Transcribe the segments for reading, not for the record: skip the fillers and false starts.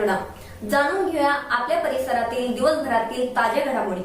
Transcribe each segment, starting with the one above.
घटना जाणून घेऊया आपल्या परिसरातील दिवसभरातील ताज्या घडामोडी।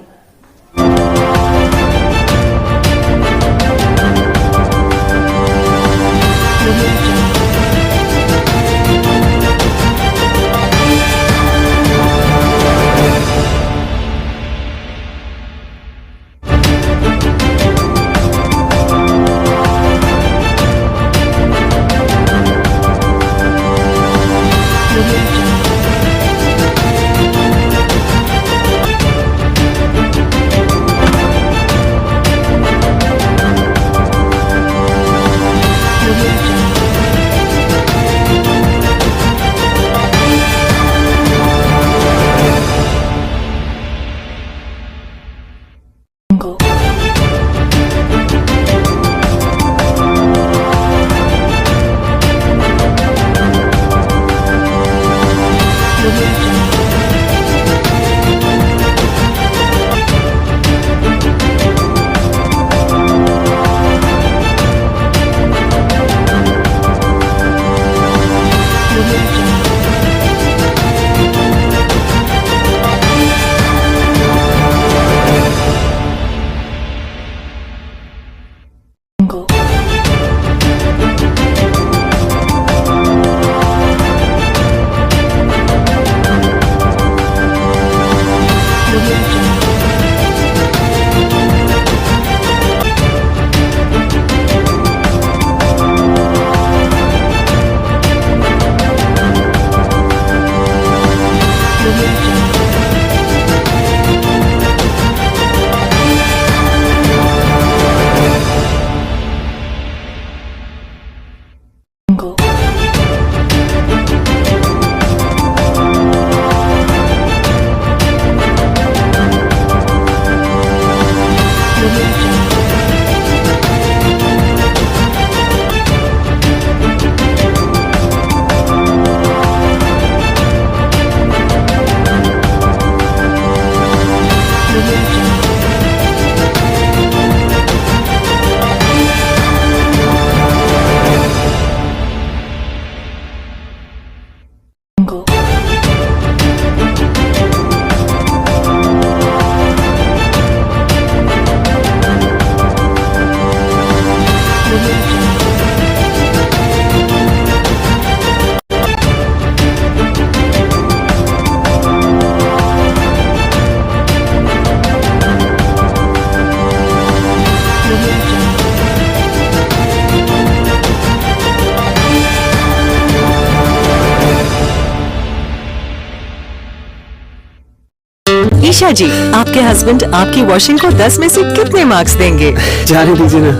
ईशा जी, आपके हस्बैंड आपकी वॉशिंग को 10 में से कितने मार्क्स देंगे? जाने दीजिए ना।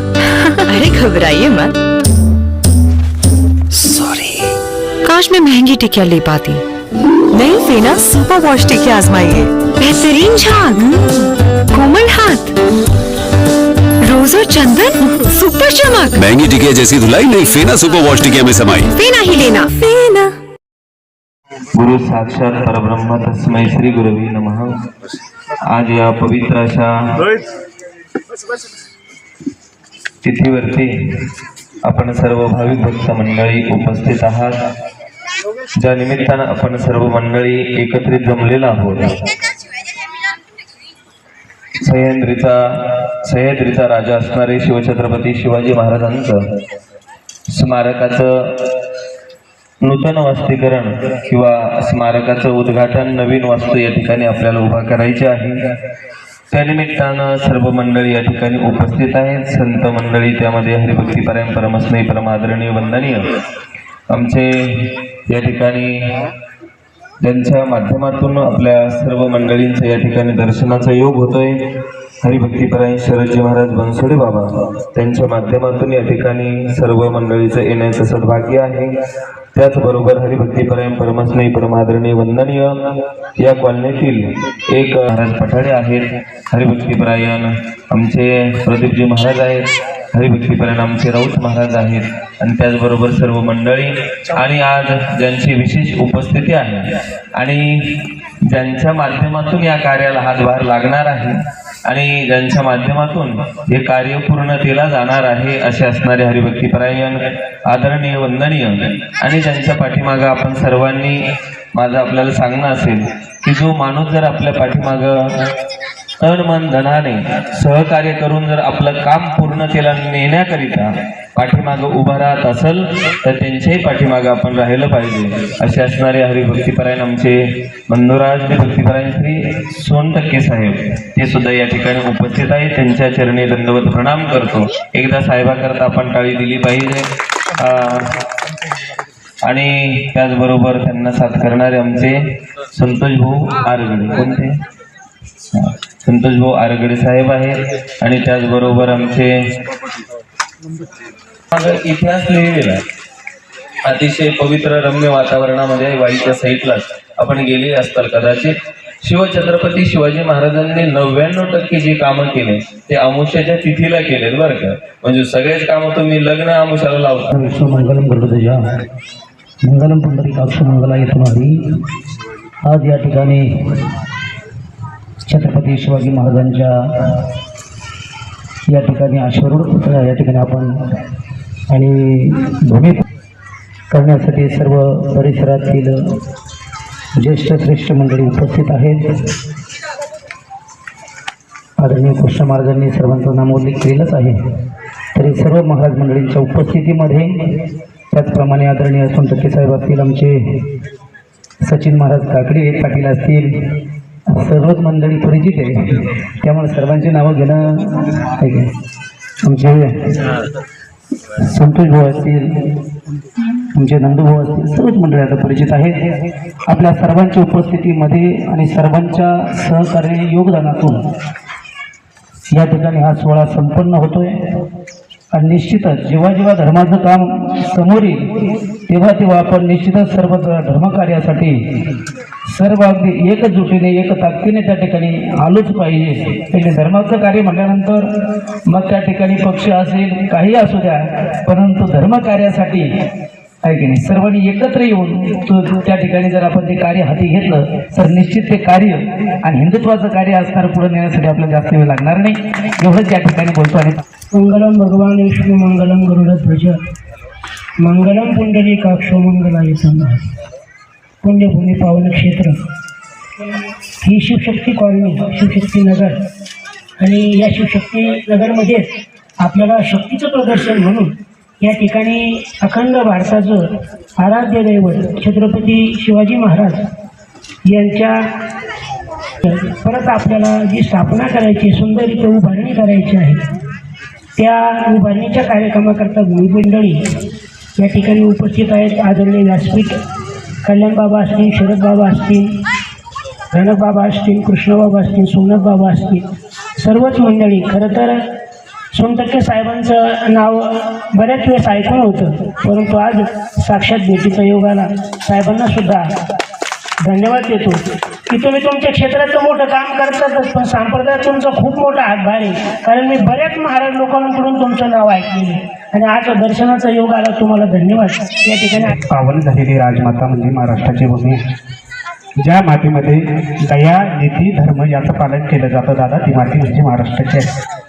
अरे घबराइए मत। सॉरी। काश मैं महंगी टिकिया ले पाती। नहीं फेना सुपर वॉश टिकिया आजमाइए। बेहतरीन झाग, कोमल हाथ, रोज और चंदन, सुपर चमक। महंगी टिकिया जैसी धुलाई नहीं, फेना सुपर वॉश टिकिया में समाई। फेना ही लेना। फेना। गुरु साक्षात परब्रह्म तस्मै श्री गुरवे नमः। आज या पवित्र अशा तिथीवरती आपण सर्व भाविक भक्त मंडळी उपस्थित आहात, ज्या निमित्तानं आपण सर्व मंडळी एकत्रित जमलेला आहोत। सह्याद्रीचा राजा असणारे शिवछत्रपती शिवाजी महाराजांचं स्मारकाचं नूतन वास्तुकरण किंवा स्मारकाचं उद्घाटन, नवीन वास्तू या ठिकाणी आपल्याला उभा करायचे आहे। त्यानिमित्तानं सर्व मंडळी या ठिकाणी उपस्थित आहेत। संत मंडळी, त्यामध्ये हरिभक्तीपरायण परमस्नेही परमादरणीय वंदनीय आमचे या ठिकाणी ज्यांच्या माध्यमातून आपल्या सर्व मंडळींचं या ठिकाणी दर्शनाचा योग होतोय, हरिभक्तीपरायण शरदजी महाराज बनसोडे बाबा, त्यांच्या माध्यमातून या ठिकाणी सर्व मंडळीचं येण्याचं सद्भाग्य आहे। त्याचबरोबर हरिभक्तीपरायण परमस्नेही परमादरणीय वंदनीय या कॉलनीतील एक महाराज पठाडे आहेत, हरिभक्तीपरायण आमचे प्रदीपजी महाराज आहेत, हरिभक्तीपरायण आमचे राऊत महाराज आहेत, आणि त्याचबरोबर सर्व मंडळी आणि आज ज्यांची विशेष उपस्थिती आहे आणि ज्यांच्या माध्यमातून या कार्याला हातभार लागणार आहे आणि ज्यांच्या माध्यमातून हे कार्य पूर्णतेला जाणार आहे असे असणारे हरिभक्तीपरायण आदरणीय वंदनीय आणि ज्यांच्या पाठीमागे आपण सर्वांनी माझं आपल्याला सांगणं असेल की जो माणूस जर आपल्या पाठीमागं तन मन धनाने सहकार्य करून जर आपलं काम पूर्णतेला नेण्याकरिता पाठीमागं उभा राहत असेल तर त्यांच्याही पाठीमागं आपण राहिलं पाहिजे. असे असणारे हरिभक्तीपरायण आमचे बंधुराज भक्तीपरायण श्री सोनटक्के साहेब ते सुद्धा या ठिकाणी उपस्थित आहेत. त्यांच्या चरणी दंडवत प्रणाम करतो. एकदा साहेबाकरता आपण टाळी दिली पाहिजे. आणि त्याचबरोबर त्यांना साथ करणारे आमचे संतोष भाऊ आरगडे, कोणते संतोष भाऊ आरगडे साहेब आहेत. आणि त्याचबरोबर आमचे इतिहास लिहिलेला अतिशय पवित्र रम्य वातावरणामध्ये वाईच्या साईडला आपण गेले असताल कदाचित. शिवछत्रपती शिवाजी महाराजांनी 99% जे कामं केले ते अमुष्याच्या तिथीला केलेत बरं का. म्हणजे सगळेच कामं तुम्ही लग्न अमुष्याला लावता. विष्णुमंगलम गरुडध्वजा मंगलम पुंडरीकाक्ष मंगला येथून हरी. आज या ठिकाणी छत्रपती शिवाजी महाराजांच्या या ठिकाणी अश्वरूढ या ठिकाणी आपण आणि भूमी करण्यासाठी सर्व परिसरातील ज्येष्ठ श्रेष्ठ मंडळी उपस्थित आहेत. आदरणीय कृष्ण महाराजांनी सर्वांचा नामोल्लेख केलेलाच आहे. तरी सर्व महाराज मंडळींच्या उपस्थितीमध्ये त्याचप्रमाणे आदरणीय सोनटक्के साहेब असतील, आमचे सचिन महाराज काकडे पाटील असतील, सर्वच मंडळी परिचित आहे. त्यामुळे सर्वांची नावं घेणं आमचे संतोष भाऊ असतील, आमचे नंदूभाऊ असतील, सर्वच मंडळी आता परिचित आहेत. आपल्या सर्वांच्या उपस्थितीमध्ये आणि सर्वांच्या सहकार्य योगदानातून या ठिकाणी हा सोहळा संपन्न होतोय. आणि निश्चितच जेव्हा जेव्हा धर्माचं काम समोर येईल तेव्हा तेव्हा आपण निश्चितच सर्व धर्मकार्यासाठी सर्व अगदी एकजुटीने एक ताकदीने त्या ठिकाणी आलोच पाहिजे. म्हणजे धर्माचं कार्य म्हटल्यानंतर मग त्या ठिकाणी पक्ष असेल काही असू द्या, परंतु धर्मकार्यासाठी आहे की नाही सर्वांनी एकत्र येऊन त्या ठिकाणी जर आपण ते कार्य हाती घेतलं तर निश्चित ते कार्य आणि हिंदुत्वाचं कार्य असणार पुढे नेण्यासाठी आपल्याला जास्त वेळ लागणार नाही. एवढंच या ठिकाणी बोलतो. आणि मंगलम भगवान विष्णू मंगलम गरुडध्वज मंगलम पुंडरीकाक्ष मंगलाय समाज. पुण्यभूमी पावन क्षेत्र ही शिवशक्ती कॉलनी, शिवशक्ती नगर. आणि या शिवशक्ती नगरमध्ये आपल्याला शक्तीचं प्रदर्शन म्हणून या ठिकाणी अखंड भारताचं आराध्य दैवत छत्रपती शिवाजी महाराज यांच्या परत आपल्याला जी स्थापना करायची, सुंदर इथं उभारणी करायची आहे, त्या उभारणीच्या कार्यक्रमाकरता भूमिमंडळी या ठिकाणी उपस्थित आहेत. आदरणीय व्यासपीठ कल्याण बाबा असतील, शरद बाबा असतील, रणक बाबा असतील, कृष्ण बाबा असतील, सोमनाथ बाबा असतील, सर्वच मंडळी. खरं तर सोनटक्के साहेबांचं नाव बऱ्याच वेळेस ऐकून होतं, परंतु आज साक्षात भेटीचा योग आला. साहेबांना सुद्धा धन्यवाद देतो की तुम्ही तुमच्या क्षेत्राचं मोठं काम करतातच, पण संप्रदायात तुमचा खूप मोठा हातभार आहे. कारण मी बऱ्याच महाराज लोकांकडून तुमचं नाव ऐकलेलं आणि आज दर्शनाचा योग आला. तुम्हाला धन्यवाद. या ठिकाणी पावन झालेली राजमाता म्हणजे महाराष्ट्राची भूमी, ज्या मातीमध्ये दया, नीती, धर्म याचं पालन केलं जातं दादा, ती माती म्हणजे महाराष्ट्राची आहे.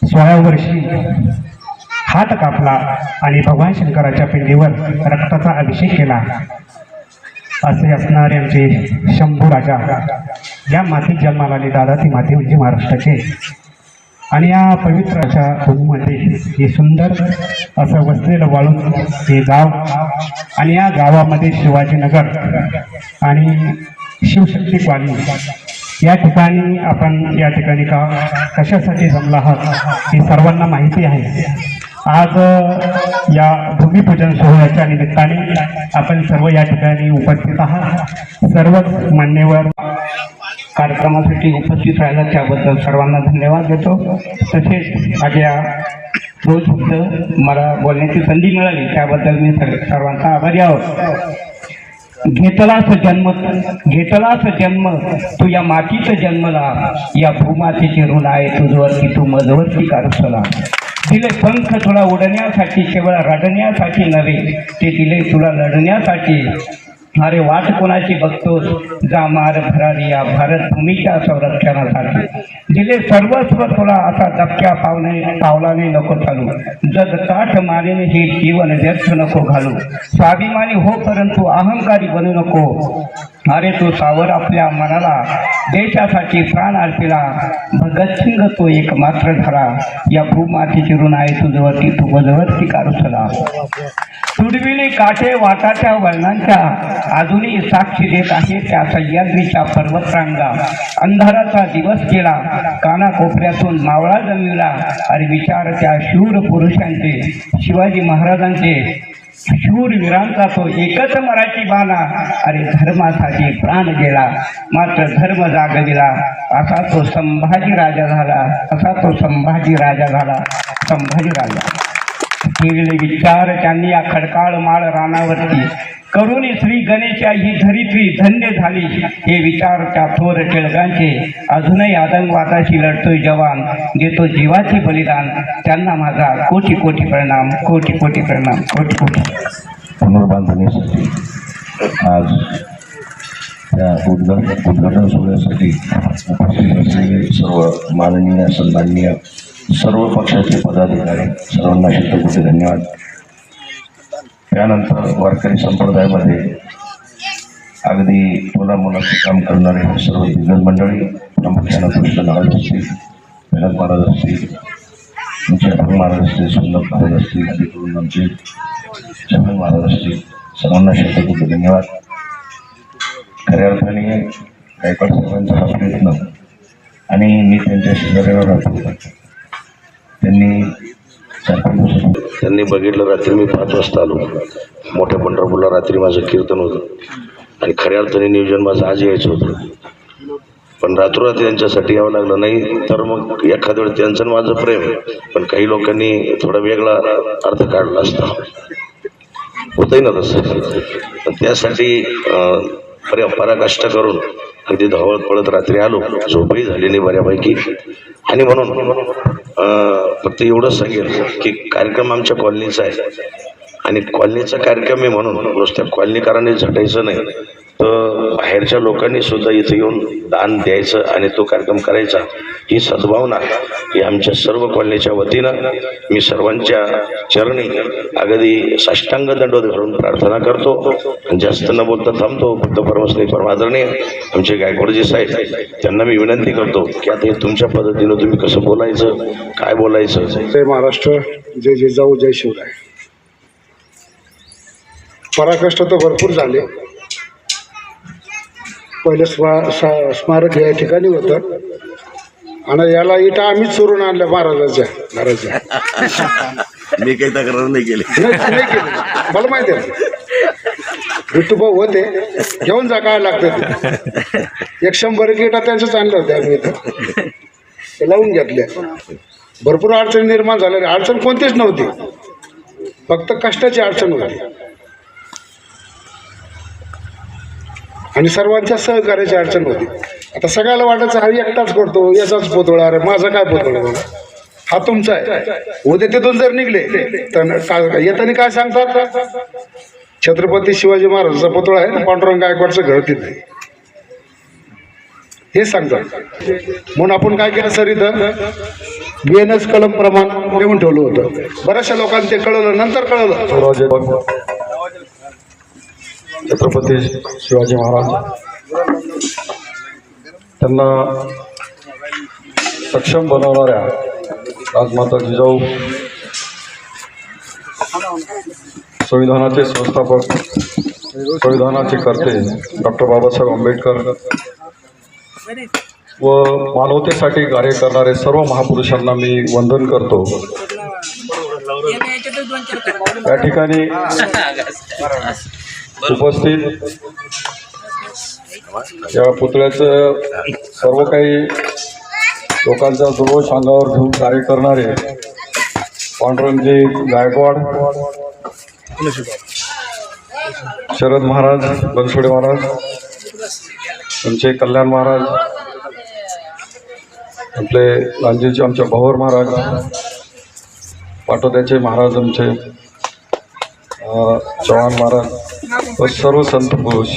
16 वर्षी हात कापला आणि भगवान शंकराच्या पिंडीवर रक्ताचा अभिषेक केला असे असणारे आमचे शंभू राजा या मातीत जन्माला आले दादा, ती माती म्हणजे महाराष्ट्राची. आणि या पवित्र अशा भूमीमध्ये हे सुंदर असं वसलेलं वाळून हे गाव आणि या गावामध्ये शिवाजीनगर आणि शिवशक्ती कॉलनी या ठिकाणी आपण या ठिकाणी कशासाठी जमला आहात हे सर्वांना माहिती आहे. आज या भूमिपूजन सोहळ्याच्या निमित्ताने आपण सर्व या ठिकाणी उपस्थित आहात. सर्वच मान्यवर कार्यक्रमासाठी उपस्थित राहिला त्याबद्दल सर्वांना धन्यवाद देतो. तसेच माझ्या रोज फक्त मला बोलण्याची संधी मिळाली त्याबद्दल मी सर्वांचा आभारी आहोत. घेतलास जन्म तू या मातीचा जन्मला, या भूमातीचे ऋण आहे तुझवरती, तू मजवरती कारसला. दिले पंख तुला उडण्यासाठी, केवळ रडण्यासाठी नव्हे, ते दिले तुला लढण्यासाठी. अरे वाट कोणाची बघतोस, जा मार भरारी या भारत भूमीच्या संरक्षणासाठी. दिले सर्वस्व तुला असा दबक्या पावलाने नको चालू. जग ताठ मानेने हे जीवन व्यर्थ नको घालू. स्वाभिमानी हो परंतु अहंकारी बनू नको. अरे तू सावर आपल्या मनाला, देशासाठी प्राण अर्पिला. भगतसिंग तो एक मात्र झाला. या भूमातीची ऋण आहे तुझवरती, तू बजवरती कारुसला. तुडविणे काठे वाटाच्या वळणांच्या, अजूनही साक्षी देत आहे त्या सह्याद्रीच्या पर्वतरांगा. अंधाराचा दिवस गेला, कानाकोपऱ्यातून मावळा जमविला. अरे विचार त्या शूर पुरुषांचे, शिवाजी महाराजांचे, शूरवीरांचा तो एकच मराठी बाणा. अरे धर्मासाठी प्राण गेला, मात्र धर्म जागविला. असा तो संभाजी राजा झाला, असा तो संभाजी राजा झाला, संभाजी राजा. केलेले विचार त्यांनी या खडकाळ माळ रानावरती करून श्री गणेशा ही धरित्री धन्य झाली. हे विचार त्या थोर टिळकांचे. अजूनही आतंकवादाशी लढतोय जवान, देतो जीवाचे बलिदान. त्यांना माझा कोटी कोटी प्रणाम, कोटी कोटी प्रणाम, कोटी कोटी. पुनर्बांधणीसाठी आज त्या उद्घाटन सोहळ्यासाठी उपस्थित असलेले सर्व माननीय सन्माननीय सर्व पक्षाचे पदाधिकारी सर्वांना शतकोटी धन्यवाद. त्यानंतर वारकरी संप्रदायामध्ये अगदी मुलामुलाचे काम करणारे सर्व दिग्गज मंडळी, प्रामुख्यानं कृष्ण महाराज असतील, विनोद महाराज असतील, आमचे अभंग महाराज असतील, सुंदर महाराज असतील, आदिकडून आमचे चव्हाण महाराज असतील, सर्वांना शतकोटी धन्यवाद. खऱ्या अर्थाने गायकवाड साहेबांचा हा प्रयत्न आणि मी त्यांच्या शेजाऱ्यावर राहतो. त्यांनी बघितलं. रात्री मी 5 वाजता आलो. मोठ्या पंढरपूरला रात्री माझं कीर्तन होतं आणि खऱ्या अर्थाने नियोजन माझं आज यायचं होतं, पण रात्रोरात्री त्यांच्यासाठी यावं लागलं. नाही तर मग एखाद्या वेळेस त्यांचं आणि माझं प्रेम, पण काही लोकांनी थोडा वेगळा अर्थ काढला असता, होतंही ना तसं. त्यासाठी पराकष्ट करून अगदी धावत पळत रात्री आलो. झोपही झाली नाही बऱ्यापैकी. आणि म्हणून फक्त एवढंच सांगेल की कार्यक्रम आमच्या कॉलनीचा आहे आणि कॉलनीचा कार्यक्रम आहे म्हणून नुसत्या कॉलनीकरांनी झटायचं नाही, तर बाहेरच्या लोकांनी सुद्धा इथं येऊन दान द्यायचं आणि तो कार्यक्रम करायचा. ही सद्भावना ही आमच्या सर्व कॉलनीच्या वतीनं मी सर्वांच्या चरणी अगदी साष्टांग दंडवत घालून प्रार्थना करतो. जास्त न बोलता थांबतो. फक्त परमस्नेही परमादरणीय आमचे गायकवाडजी साहेब, त्यांना मी विनंती करतो की आता हे तुमच्या पद्धतीनं तुम्ही कसं बोलायचं, काय बोलायचं. जय महाराष्ट्र, जय जिजाऊ, जय शिवराय. पराकष्ट तर भरपूर झाले. पहिलं स्मारक या ठिकाणी होतं आणि याला इटा आम्हीच चोरून आणल्या महाराजाच्या घराच्या. मी काही तक्रार नाही केली. नाही केली, मला माहिती आहे. विठूभाऊ होते, घेऊन जा काय लागतं ते. 100 इटा त्यांच्याच आणल्या होत्या आम्ही इथं, ते लावून घेतल्या. भरपूर अडचणी निर्माण झाल्या. अडचण कोणतीच नव्हती, फक्त कष्टाची अडचण होती आणि सर्वांच्या सहकार्याची अडचण होती. आता सगळ्याला वाटायचं हा एकटाच करतो, याचाच पुतळा, अरे माझा काय पुतळा बाबा, हा तुमचा आहे. उद्या तिथून जर निघले तर येताना काय सांगतात, छत्रपती शिवाजी महाराजांचा पुतळा आहे, पांडुरंग गायकवाडचं घर तिथे, हे सांगतात. म्हणून आपण काय केलं सर, इथं BNS कलम प्रमाण लिहून ठेवलं होतं. बऱ्याचशा लोकांना ते कळलं, नंतर कळलं. छत्रपती शिवाजी महाराज त्यांना सक्षम बनवणाऱ्या राजमाता जिजाऊ, संविधानाचे संस्थापक, संविधानाचे कर्ते डॉक्टर बाबासाहेब आंबेडकर व मानवतेसाठी कार्य करणारे सर्व महापुरुषांना मी वंदन करतो. या ठिकाणी उपस्थित या पुतळ्याचं सर्व काही लोकांचा जवळ अंगावर घेऊन कार्य करणारे पांडुरंगजी गायकवाड, शरद महाराज, बनसोडे महाराज, आमचे कल्याण महाराज, आपले लांजीचे आमचे भवर महाराज, पाटोद्याचे महाराज आमचे चव्हाण महाराज, व सर्व संत पुरुष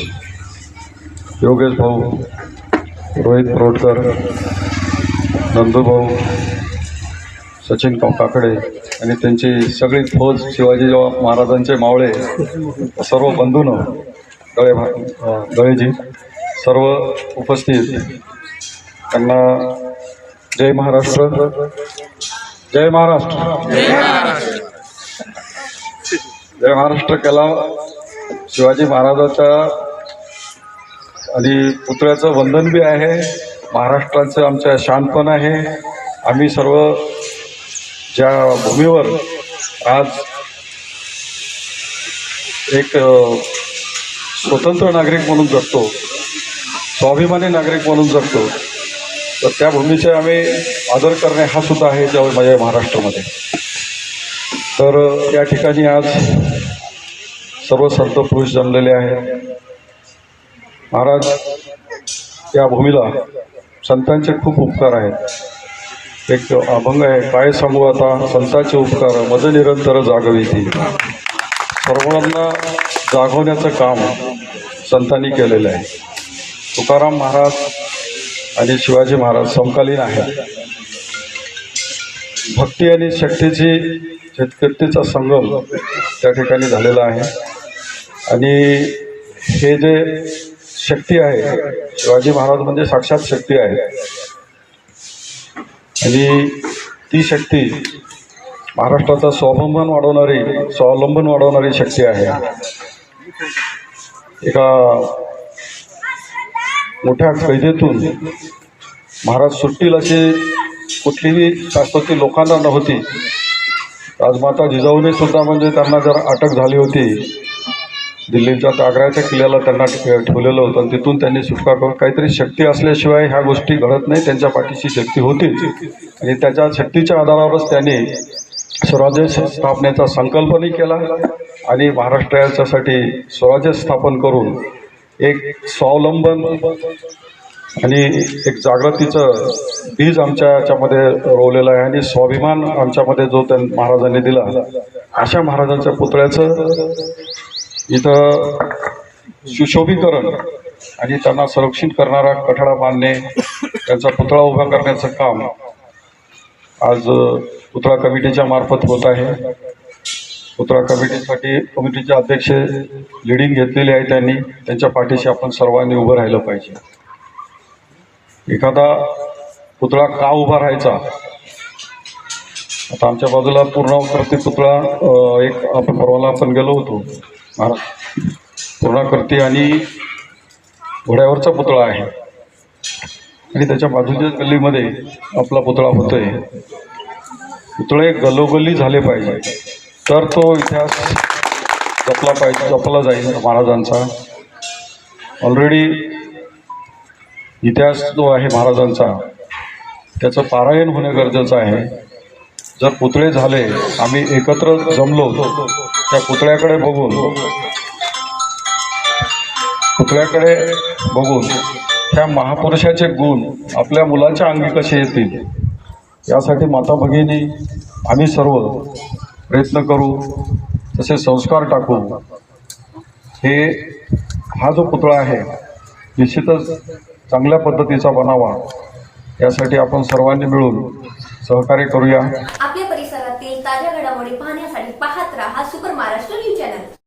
योगेश भाऊ, रोहित परोडकर, नंदूभाऊ, सचिन काकडे आणि त्यांची सगळी फौज, शिवाजी महाराजांचे मावळे, सर्व बंधूंनो, दळेजी, सर्व उपस्थित त्यांना जय महाराष्ट्र, जय महाराष्ट्र, जय महाराष्ट्र केला. शिवाजी महाराजाच्या आणि पुतळ्याचं वंदन बी आहे. महाराष्ट्राचं आमच्या शानपण आहे. आम्ही सर्व ज्या भूमीवर आज एक स्वतंत्र नागरिक म्हणून जगतो, स्वाभिमानी नागरिक म्हणून जगतो, तर त्या भूमीचे आम्ही आदर करणे हा सुद्धा आहे त्या माझ्या महाराष्ट्रामध्ये. तर या ठिकाणी आज सर्व संत पुरुष जमलेले आहेत. महाराज, या भूमीला संतांचे खूप उपकार आहेत. एक अभंग आहे, काय सांगू आता संतांचे उपकार, मज निरंतर जागविती. सर्वांना जागवण्याचं काम संतांनी केलेलं आहे. तुकाराम महाराज आणि शिवाजी महाराज समकालीन आहेत. भक्ती आणि शक्तीचा संगम त्या ठिकाणी झालेला आहे. आणि हे जे शक्ती आहे, शिवाजी महाराज म्हणजे साक्षात शक्ती आहे. आणि ती शक्ती महाराष्ट्राचा स्वावलंबन वाढवणारी शक्ती आहे. एका मोठ्या कैदेतून महाराज सुटतील अशी कुठलीही शाश्वती लोकांना नव्हती. राजमाता जिजाऊने सुद्धा म्हणजे त्यांना जर अटक झाली होती, दिल्लीच्या आग्र्याच्या किल्ल्याला त्यांना ठेवलेलं होतं आणि तिथून त्यांनी सुटका करून, काहीतरी शक्ती असल्याशिवाय ह्या गोष्टी घडत नाही. त्यांच्या पाठीशी शक्ती होतीच आणि त्याच्या शक्तीच्या आधारावरच त्यांनी स्वराज्य स्थापनेचा संकल्पही केला आणि महाराष्ट्रासाठी स्वराज्य स्थापन करून एक स्वावलंबन आणि एक जागृतीचं बीज आमच्या याच्यामध्ये रोवलेलं आहे. आणि स्वाभिमान आमच्यामध्ये जो महाराजांनी दिला, अशा महाराजांच्या पुतळ्याचं इथं सुशोभीकरण आणि त्यांना संरक्षित करणारा कठडा बांधणे, त्यांचा पुतळा उभा करण्याचं काम आज पुतळा कमिटीच्या मार्फत होत आहे. पुतळा कमिटीचे अध्यक्ष लिडिंग घेतलेली आहे. त्यांच्या पाठीशी आपण सर्वांनी उभं राहिलं पाहिजे. एखादा पुतळा का उभा राहायचा? आता आमच्या बाजूला पूर्णाकृती पुतळा एक आपण परवाला आपण गेलो होतो. पूर्णाकृती आणि घोड्यावरचा पुतळा आहे आणि त्याच्या बाजूच्या गल्लीमध्ये आपला पुतळा होतोय. पुतळे गलोगल्ली झाले पाहिजे, तर तो इतिहास जपला जाईल महाराजांचा. ऑलरेडी इतिहास जो आहे महाराजांचा, त्याचं पारायण होणे गरजेचं आहे. जर पुतळे झाले, आम्ही एकत्र जमलो, त्या पुतळ्याकडे बघून ह्या महापुरुषाचे गुण आपल्या मुलाच्या अंगी कसे येतील, यासाठी माता भगिनी आम्ही सर्व प्रयत्न करू, तसे संस्कार टाकू. हा जो पुतळा आहे निश्चितच चांगल्या पद्धतीचा बनावा, यासाठी आपण सर्वांनी मिळून सहकार्य करूया. आपल्या परिसरातील ताज्या घडामोडी पाहण्यासाठी पाहत राहा सुपर महाराष्ट्र न्यूज चॅनल.